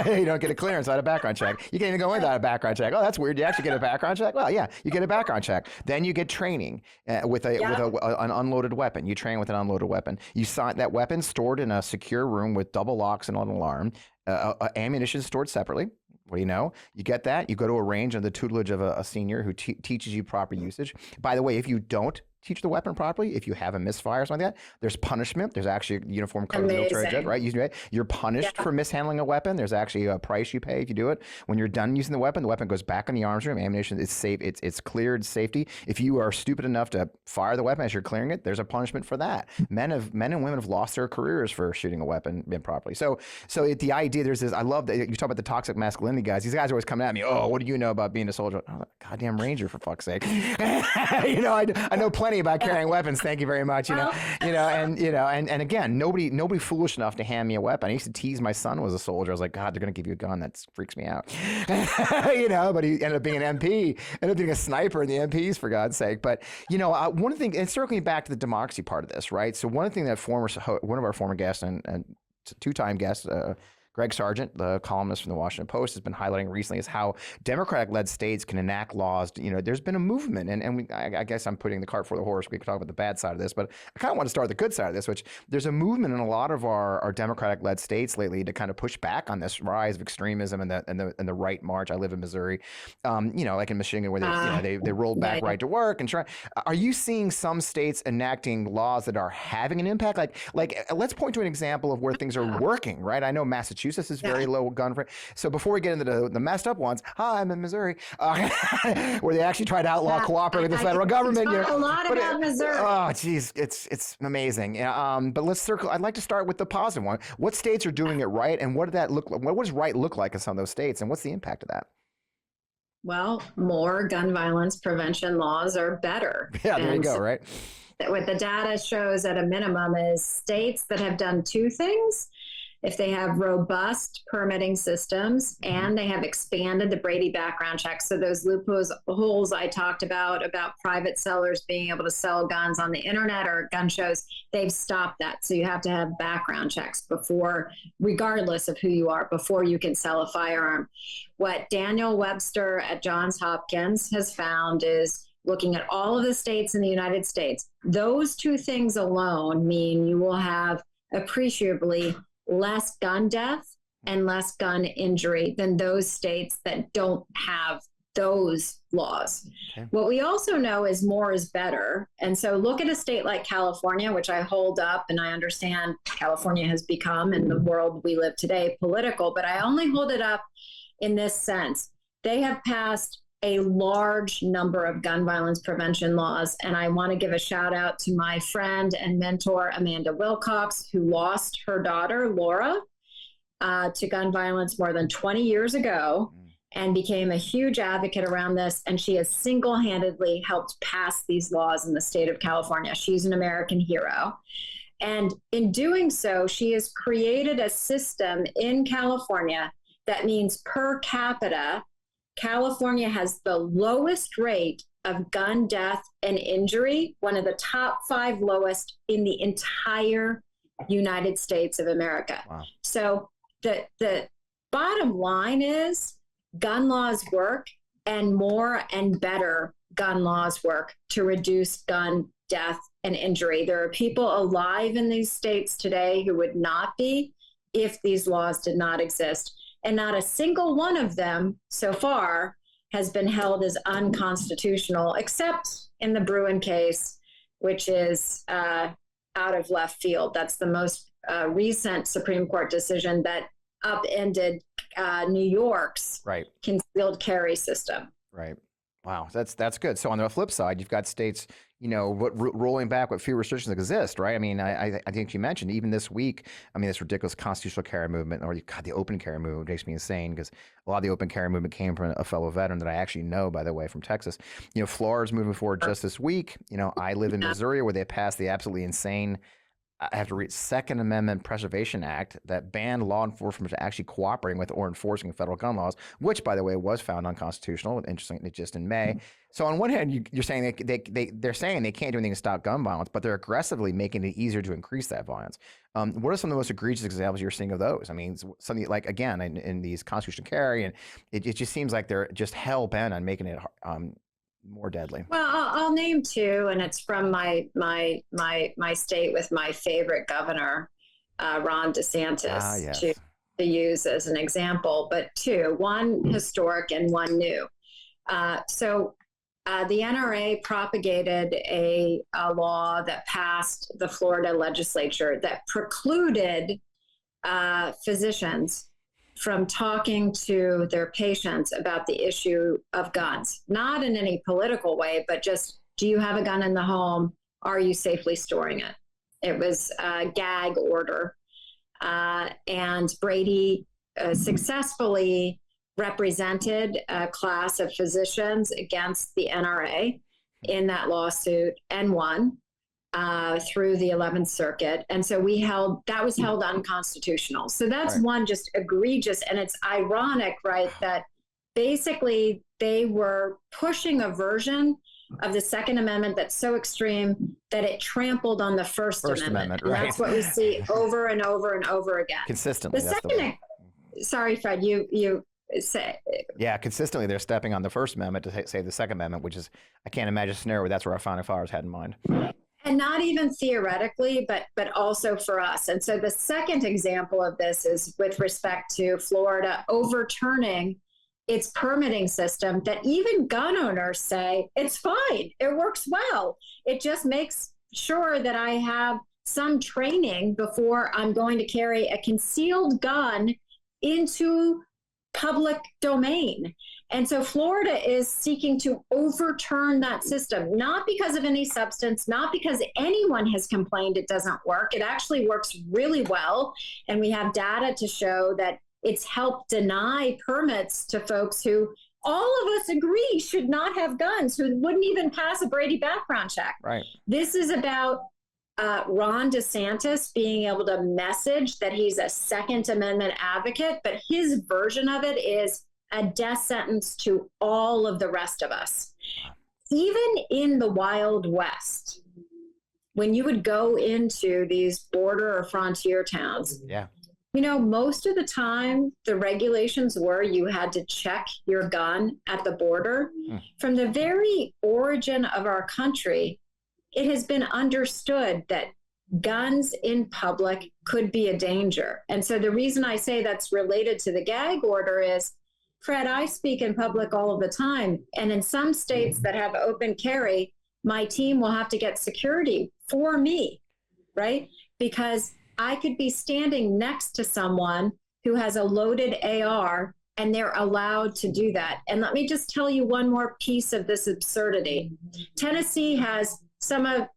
You don't get a clearance without a background check. You can't even go in without a background check. Oh, that's weird. You actually get a background check? Well, yeah, you get a background check. Then you get training with an unloaded weapon. You train with an unloaded weapon. You sign that weapon stored in a secure room with double locks and an alarm. Ammunition stored separately. What do you know? You get that. You go to a range under the tutelage of a senior who teaches you proper usage. By the way, if you don't teach the weapon properly, if you have a misfire or something like that, there's punishment. There's actually a uniform code of military judge, right? You're punished for mishandling a weapon. There's actually a price you pay if you do it. When you're done using the weapon goes back in the arms room. Ammunition is safe. It's cleared safety. If you are stupid enough to fire the weapon as you're clearing it, there's a punishment for that. Men and women have lost their careers for shooting a weapon improperly. So the idea, there's this, I love that you talk about the toxic masculinity guys. These guys are always coming at me. Oh, what do you know about being a soldier? Oh, goddamn Ranger, for fuck's sake. I know plenty about carrying weapons. Thank you very much. And again, nobody foolish enough to hand me a weapon. I used to tease my son was a soldier. I was like, God, they're going to give you a gun. That freaks me out. But he ended up being an MP, ended up being a sniper in the MPs, for God's sake. But one of the things, and circling back to the democracy part of this, right? So one of the things that one of our former guests and two-time guest, Greg Sargent, the columnist from the Washington Post, has been highlighting recently is how Democratic-led states can enact laws. There's been a movement, and I guess I'm putting the cart before the horse. We could talk about the bad side of this, but I kind of want to start with the good side of this, which there's a movement in a lot of our Democratic-led states lately to kind of push back on this rise of extremism and the right march. I live in Missouri, like in Michigan, where they rolled back right to work and try. Are you seeing some states enacting laws that are having an impact? Like let's point to an example of where things are working, right? I know Massachusetts is very low gun free. So before we get into the messed up ones, I'm in Missouri, where they actually tried to outlaw cooperating with the federal government. A lot about Missouri. Oh, geez, it's amazing. But let's circle. I'd like to start with the positive one. What states are doing it right, and what did that look like? What does right look like in some of those states, and what's the impact of that? Well, more gun violence prevention laws are better. Yeah, there you go, right? What the data shows at a minimum is states that have done two things. If they have robust permitting systems and they have expanded the Brady background checks, so those loopholes I talked about private sellers being able to sell guns on the internet or gun shows, they've stopped that. So you have to have background checks before, regardless of who you are, before you can sell a firearm. What Daniel Webster at Johns Hopkins has found is, looking at all of the states in the United States, those two things alone mean you will have appreciably less gun death and less gun injury than those states that don't have those laws. Okay. What we also know is more is better. And so look at a state like California, which I hold up, and I understand California has become, in the world we live today, political, but I only hold it up in this sense. They have passed a large number of gun violence prevention laws. And I want to give a shout out to my friend and mentor, Amanda Wilcox, who lost her daughter, Laura, to gun violence more than 20 years ago and became a huge advocate around this. And she has single-handedly helped pass these laws in the state of California. She's an American hero. And in doing so, she has created a system in California that means per capita, California has the lowest rate of gun death and injury, one of the top 5 lowest in the entire United States of America. Wow. So the bottom line is gun laws work, and more and better gun laws work to reduce gun death and injury. There are people alive in these states today who would not be if these laws did not exist. And not a single one of them so far has been held as unconstitutional, except in the Bruin case, which is out of left field. That's the most recent Supreme Court decision that upended New York's concealed carry system. Right. Wow, that's good. So on the flip side, you've got states, rolling back what few restrictions exist, right? I mean, I think you mentioned even this week, this ridiculous constitutional carry movement, or the open carry movement makes me insane, because a lot of the open carry movement came from a fellow veteran that I actually know, by the way, from Texas. Florida's moving forward just this week. I live in Missouri, where they passed the absolutely insane, I have to read, Second Amendment Preservation Act that banned law enforcement from actually cooperating with or enforcing federal gun laws, which, by the way, was found unconstitutional, interestingly, just in May. So on one hand, you're saying they're saying they can't do anything to stop gun violence, but they're aggressively making it easier to increase that violence. What are some of the most egregious examples you're seeing of those? I mean, something like, again, in these constitutional carry, and it just seems like they're just hell bent on making it more deadly. Well, I'll name two, and it's from my state with my favorite governor, Ron DeSantis, to use as an example. But two, one historic and one new. So the NRA propagated a law that passed the Florida legislature that precluded physicians from talking to their patients about the issue of guns, not in any political way, but just, do you have a gun in the home? Are you safely storing it? It was a gag order. And Brady successfully represented a class of physicians against the NRA in that lawsuit and won through the 11th Circuit. And so that was held unconstitutional. So that's one just egregious. And it's ironic, right, that basically they were pushing a version of the Second Amendment that's so extreme that it trampled on the First Amendment. And that's what we see over and over and over again. Consistently. Sorry, Fred, you say. Yeah, consistently they're stepping on the First Amendment to say the Second Amendment, which is, I can't imagine a scenario where that's where our founding fathers had in mind. And not even theoretically, but also for us. And so the second example of this is with respect to Florida overturning its permitting system that even gun owners say, it's fine, it works well. It just makes sure that I have some training before I'm going to carry a concealed gun into public domain. And so Florida is seeking to overturn that system, not because of any substance, not because anyone has complained it doesn't work. It actually works really well. And we have data to show that it's helped deny permits to folks who all of us agree should not have guns, who wouldn't even pass a Brady background check. Right. This is about Ron DeSantis being able to message that he's a Second Amendment advocate, but his version of it is a death sentence to all of the rest of us. Even in the Wild West, when you would go into these border or frontier towns, most of the time the regulations were you had to check your gun at the border. From the very origin of our country, it has been understood that guns in public could be a danger. And so the reason I say that's related to the gag order is, Fred, I speak in public all of the time. And in some states that have open carry, my team will have to get security for me, right? Because I could be standing next to someone who has a loaded AR and they're allowed to do that. And let me just tell you one more piece of this absurdity. Tennessee has some of,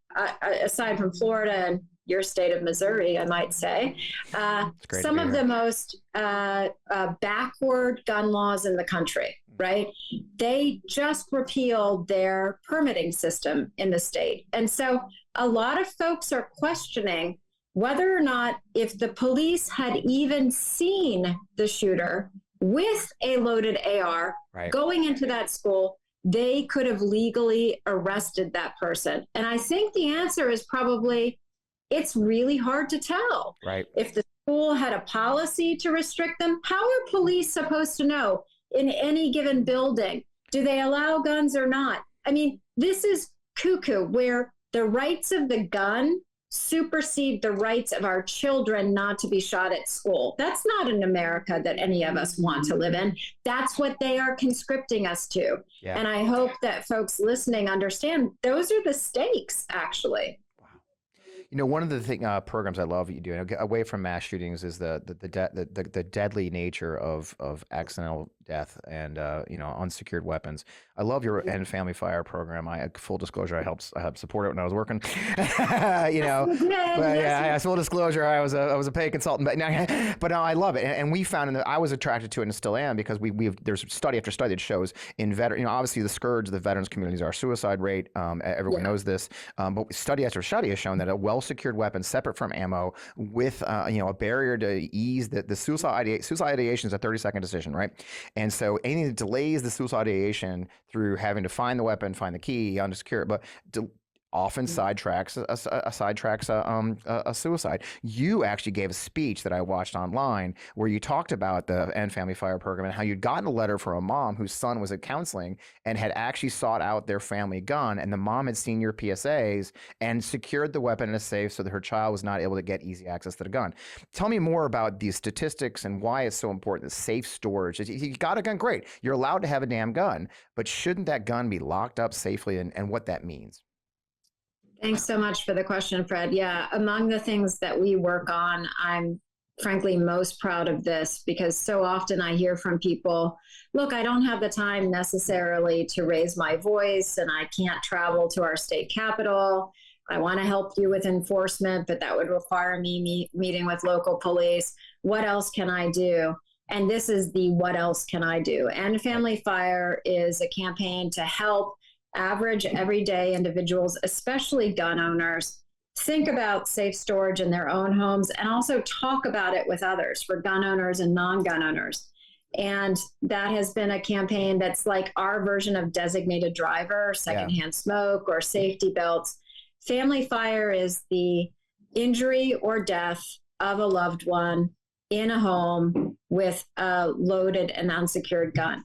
aside from Florida and your state of Missouri, I might say, some of the most backward gun laws in the country, right? They just repealed their permitting system in the state. And so a lot of folks are questioning whether or not, if the police had even seen the shooter with a loaded AR going into that school, they could have legally arrested that person. And I think the answer is probably it's really hard to tell. Right. If the school had a policy to restrict them, how are police supposed to know in any given building, do they allow guns or not? I mean, this is cuckoo, where the rights of the gun supersede the rights of our children not to be shot at school. That's not an America that any of us want to live in. That's what they are conscripting us to. Yeah. And I hope that folks listening understand those are the stakes, actually. You know, one of the programs I love that you do, away from mass shootings, is the deadly nature of accidental death and unsecured weapons. I love your End Family Fire program. Full disclosure, I helped support it when I was working. Full disclosure, I was a paid consultant, but I love it, and we found, and I was attracted to it and still am, because there's study after study that shows obviously the scourge of the veterans communities, our suicide rate. Everyone knows this, but study after study has shown that a well-secured weapon, separate from ammo, with a barrier to ease the suicide ideation is a 30-second decision, right? And so anything that delays the suicide ideation through having to find the weapon, find the key, unsecure it, but often sidetracks a suicide. You actually gave a speech that I watched online where you talked about the End Family Fire program and how you'd gotten a letter from a mom whose son was at counseling and had actually sought out their family gun, and the mom had seen your PSAs and secured the weapon in a safe so that her child was not able to get easy access to the gun. Tell me more about these statistics and why it's so important, the safe storage. You got a gun, great. You're allowed to have a damn gun, but shouldn't that gun be locked up safely, and what that means? Thanks so much for the question, Fred. Yeah, among the things that we work on, I'm frankly most proud of this, because so often I hear from people, look, I don't have the time necessarily to raise my voice, and I can't travel to our state capital. I want to help you with enforcement, but that would require me meeting with local police. What else can I do? And this is the what else can I do? End Family Fire is a campaign to help average, everyday individuals, especially gun owners, think about safe storage in their own homes, and also talk about it with others, for gun owners and non-gun owners. And that has been a campaign that's like our version of designated driver, secondhand smoke, or safety belts. Family Fire is the injury or death of a loved one in a home with a loaded and unsecured gun.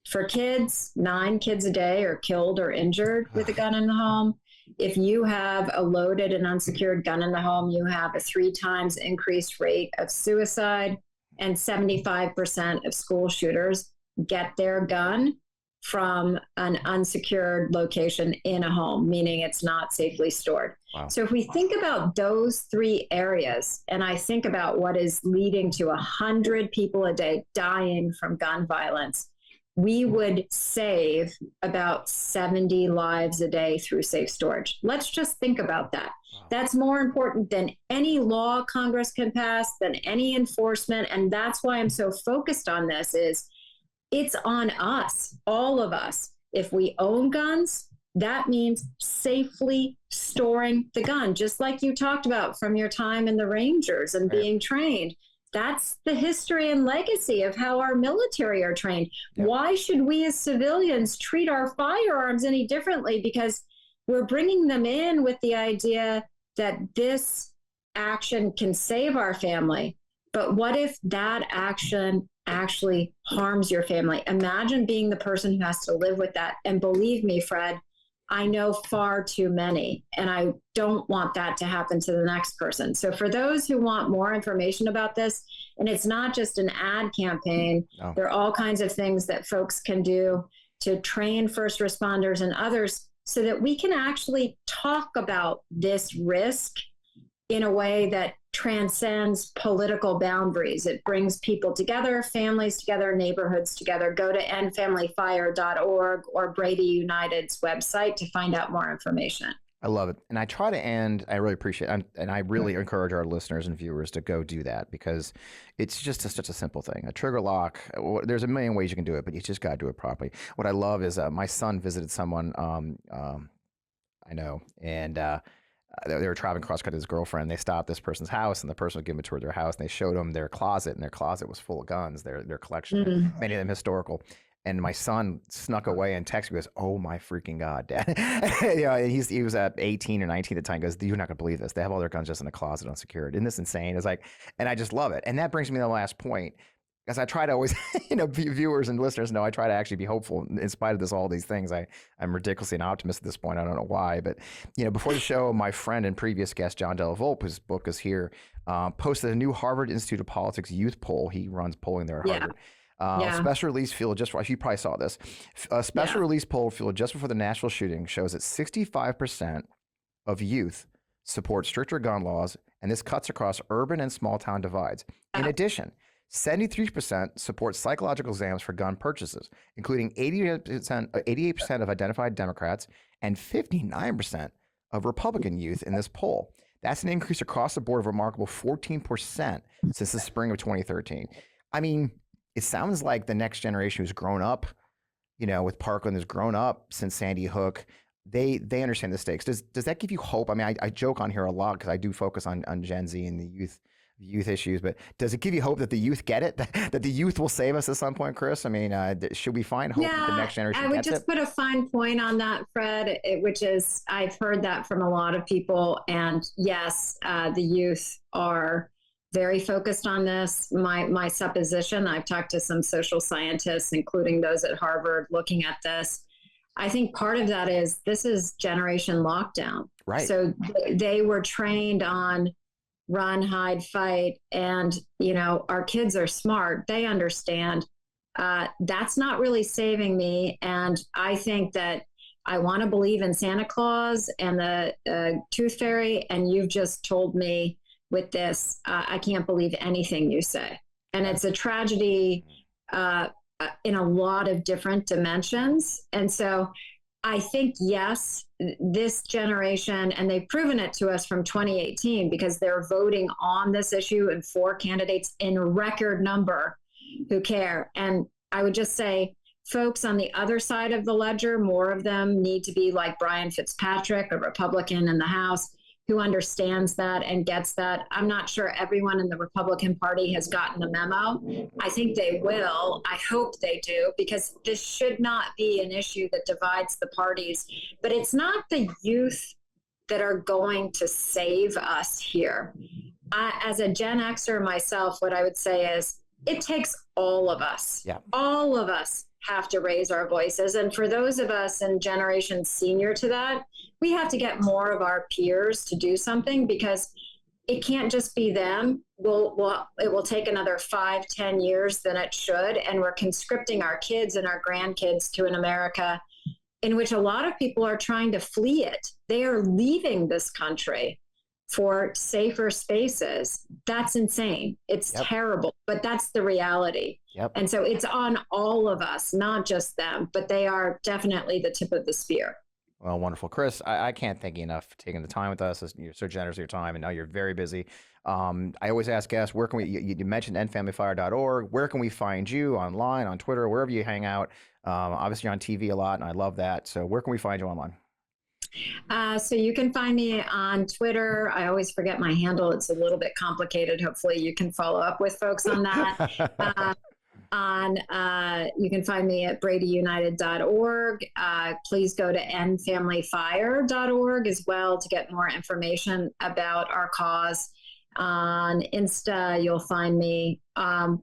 For kids, 9 kids a day are killed or injured with a gun in the home. If you have a loaded and unsecured gun in the home, you have a 3 times increased rate of suicide, and 75% of school shooters get their gun from an unsecured location in a home, meaning it's not safely stored. Wow. So if we think about those 3 areas, and I think about what is leading to 100 people a day dying from gun violence, we would save about 70 lives a day through safe storage. Let's just think about that. Wow. That's more important than any law Congress can pass, than any enforcement. And that's why I'm so focused on this, is it's on us, all of us. If we own guns, that means safely storing the gun, just like you talked about from your time in the Rangers and being trained. That's the history and legacy of how our military are trained. Yep. Why should we as civilians treat our firearms any differently? Because we're bringing them in with the idea that this action can save our family. But what if that action actually harms your family? Imagine being the person who has to live with that. And believe me, Fred, I know far too many, and I don't want that to happen to the next person. So for those who want more information about this, and it's not just an ad campaign, there are all kinds of things that folks can do to train first responders and others so that we can actually talk about this risk in a way that transcends political boundaries. It brings people together, families together, neighborhoods together. Go to endfamilyfire.org or Brady United's website to find out more information. I love it. And I try to end, I really appreciate it. And I really encourage our listeners and viewers to go do that, because it's just such a simple thing. A trigger lock, there's a million ways you can do it, but you just got to do it properly. What I love is my son visited someone I know, and they were traveling cross country with his girlfriend. They stopped this person's house, and the person would give them a tour of their house, and they showed them their closet, and their closet was full of guns, their collection, many of them historical. And my son snuck away and texted me, goes, "Oh my freaking God, Dad." And he was at 18 or 19 at the time. He goes, "You're not going to believe this. They have all their guns just in a closet unsecured. Isn't this insane?" It's like, and I just love it. And that brings me to the last point. As I try to always, viewers and listeners know, I try to actually be hopeful in spite of all these things. I'm ridiculously an optimist at this point. I don't know why, but before the show, my friend and previous guest, John Della Volpe, whose book is here, posted a new Harvard Institute of Politics youth poll. He runs polling there at Harvard. Special release field just you probably saw this. A special release poll field just before the Nashville shooting shows that 65% of youth support stricter gun laws, and this cuts across urban and small town divides. In addition, 73% support psychological exams for gun purchases, including 88% of identified Democrats and 59% of Republican youth in this poll. That's an increase across the board of a remarkable 14% since the spring of 2013. I mean, it sounds like the next generation who's grown up, with Parkland, has grown up since Sandy Hook. They understand the stakes. Does that give you hope? I mean, I joke on here a lot because I do focus on Gen Z and the youth issues, but does it give you hope that the youth get it, that the youth will save us at some point, Kris? I mean, should we find hope that the next generation gets it? I would just put a fine point on that, Fred, which is I've heard that from a lot of people. And yes, the youth are very focused on this. My supposition, I've talked to some social scientists, including those at Harvard, looking at this. I think part of that is this is generation lockdown. Right. So they were trained on run, hide, fight. And, our kids are smart. They understand that's not really saving me. And I think that I want to believe in Santa Claus and the Tooth Fairy. And you've just told me with this, I can't believe anything you say. And it's a tragedy in a lot of different dimensions. And so I think, yes, this generation, and they've proven it to us from 2018 because they're voting on this issue and for candidates in record number who care. And I would just say, folks on the other side of the ledger, more of them need to be like Brian Fitzpatrick, a Republican in the House, who understands that and gets that. I'm not sure everyone in the Republican Party has gotten the memo. I think they will. I hope they do, because this should not be an issue that divides the parties. But it's not the youth that are going to save us here. As a Gen Xer myself, what I would say is it takes all of us. Yeah. All of us have to raise our voices. And for those of us in generation senior to that, we have to get more of our peers to do something, because it can't just be them. It will take another 5-10 years than it should. And we're conscripting our kids and our grandkids to an America in which a lot of people are trying to flee it. They are leaving this country for safer spaces. That's insane. It's terrible, but that's the reality. And so it's on all of us, not just them, but they are definitely the tip of the spear. Well, wonderful. Kris, I can't thank you enough for taking the time with us. You're so generous of your time, and now you're very busy. I always ask guests, where can you mentioned endfamilyfire.org. Where can we find you online, on Twitter, wherever you hang out? Obviously on TV a lot, and I love that. So where can we find you online? So you can find me on Twitter. I always forget my handle. It's a little bit complicated. Hopefully you can follow up with folks on that. You can find me at bradyunited.org. Please go to endfamilyfire.org as well to get more information about our cause. On Insta, you'll find me.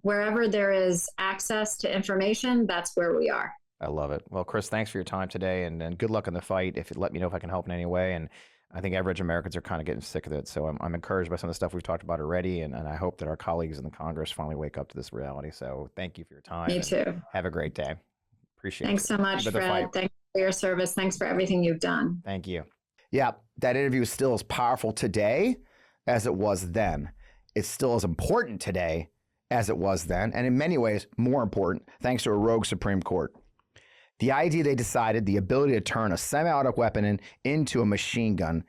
Wherever there is access to information, that's where we are. I love it. Well, Kris, thanks for your time today, and good luck in the fight. Let me know if I can help in any way. And I think average Americans are kind of getting sick of it. So I'm encouraged by some of the stuff we've talked about already, and I hope that our colleagues in the Congress finally wake up to this reality. So thank you for your time. Me too. Have a great day. Appreciate it. Thanks so much, Fred. Thanks for your service. Thanks for everything you've done. Thank you. Yeah, that interview is still as powerful today as it was then. It's still as important today as it was then, and in many ways more important, thanks to a rogue Supreme Court. The idea they decided the ability to turn a semi-automatic weapon into a machine gun,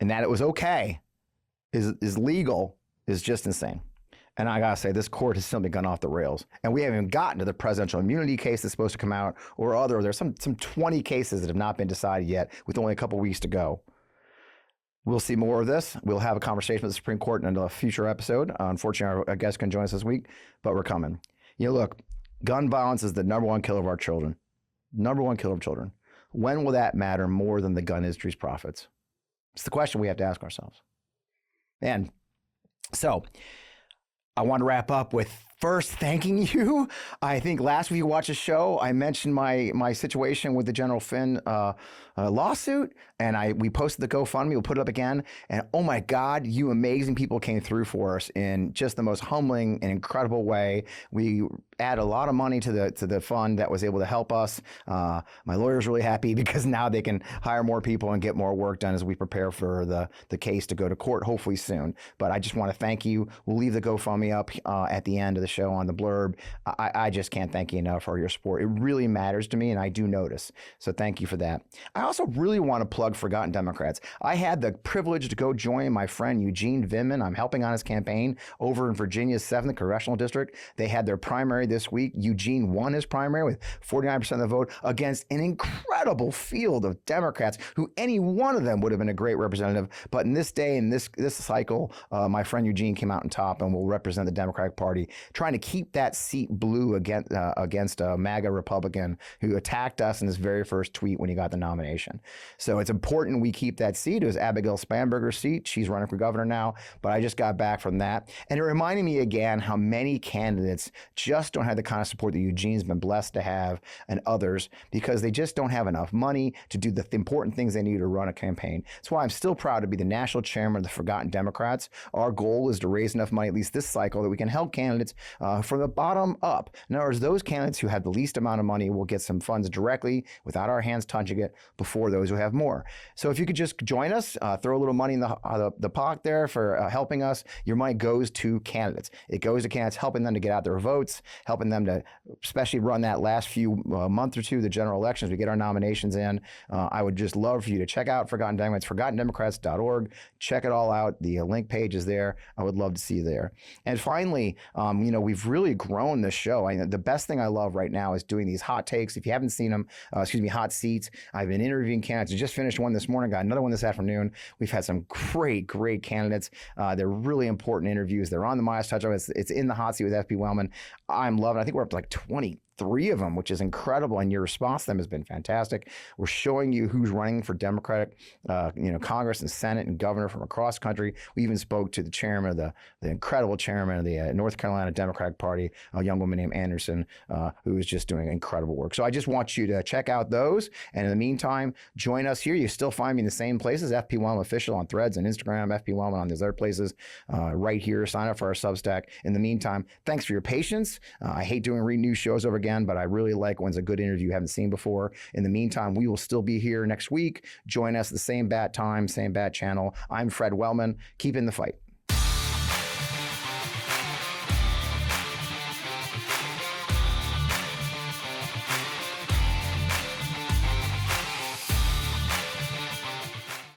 and that it was okay, is legal, is just insane. And I gotta say, this court has simply gone off the rails. And we haven't even gotten to the presidential immunity case that's supposed to come out, or there's some 20 cases that have not been decided yet, with only a couple weeks to go. We'll see more of this. We'll have a conversation with the Supreme Court in a future episode. Unfortunately, our guest can join us this week, but we're coming. Look, Gun violence is the number one killer of our children. Number one killer of children. When will that matter more than the gun industry's profits? It's the question we have to ask ourselves. And so I want to wrap up with first thanking you. I think last week you watched the show, I mentioned my situation with the General Finn lawsuit, and we posted the GoFundMe. We'll put it up again. And oh my God, you amazing people came through for us in just the most humbling and incredible way. We add a lot of money to the fund that was able to help us. My lawyer's really happy because now they can hire more people and get more work done as we prepare for the case to go to court, hopefully soon. But I just want to thank you. We'll leave the GoFundMe up at the end of the show on the blurb. I just can't thank you enough for your support. It really matters to me, and I do notice. So thank you for that. I also really want to plug Forgotten Democrats. I had the privilege to go join my friend Eugene Vindman. I'm helping on his campaign over in Virginia's 7th Congressional District. They had their primary this week. Eugene won his primary with 49% of the vote against an incredible field of Democrats who any one of them would have been a great representative. But in this day, in this cycle, my friend Eugene came out on top and will represent the Democratic Party, trying to keep that seat blue against a MAGA Republican who attacked us in his very first tweet when he got the nomination. So it's important we keep that seat. It was Abigail Spanberger's seat. She's running for governor now, but I just got back from that. And it reminded me again how many candidates just don't have the kind of support that Eugene's been blessed to have and others because they just don't have enough money to do the important things they need to run a campaign. That's why I'm still proud to be the national chairman of the Forgotten Democrats. Our goal is to raise enough money, at least this cycle, that we can help candidates from the bottom up. In other words, those candidates who have the least amount of money will get some funds directly without our hands touching it before those who have more. So if you could just join us, throw a little money in the pot there for helping us. Your money goes to candidates. It goes to candidates, helping them to get out their votes, helping them to especially run that last few month or two, the general elections, we get our nominations in. I would just love for you to check out Forgotten Democrats, forgottendemocrats.org. Check it all out. The link page is there. I would love to see you there. And finally, we've really grown this show. The best thing I love right now is doing these hot takes. If you haven't seen them, hot seats. I've been interviewing candidates. I just finished one this morning, got another one this afternoon. We've had some great candidates. They're really important interviews. They're on the Miles Touch. It's in the hot seat with FP Wellman. I'm loving it. I think we're up to like 23 of them, which is incredible. And your response to them has been fantastic. We're showing you who's running for Democratic, Congress and Senate and governor from across the country. We even spoke to the chairman of the incredible chairman of the North Carolina Democratic Party, a young woman named Anderson, who is just doing incredible work. So I just want you to check out those. And in the meantime, join us here. You still find me in the same places, FP Wellman Official on Threads and Instagram, FP Wellman on these other places, right here. Sign up for our Substack. In the meantime, thanks for your patience. I hate doing new shows over again, but I really like when's a good interview you haven't seen before. In the meantime, we will still be here next week. Join us at the same bat time, same bat channel. I'm Fred Wellman. Keep in the fight.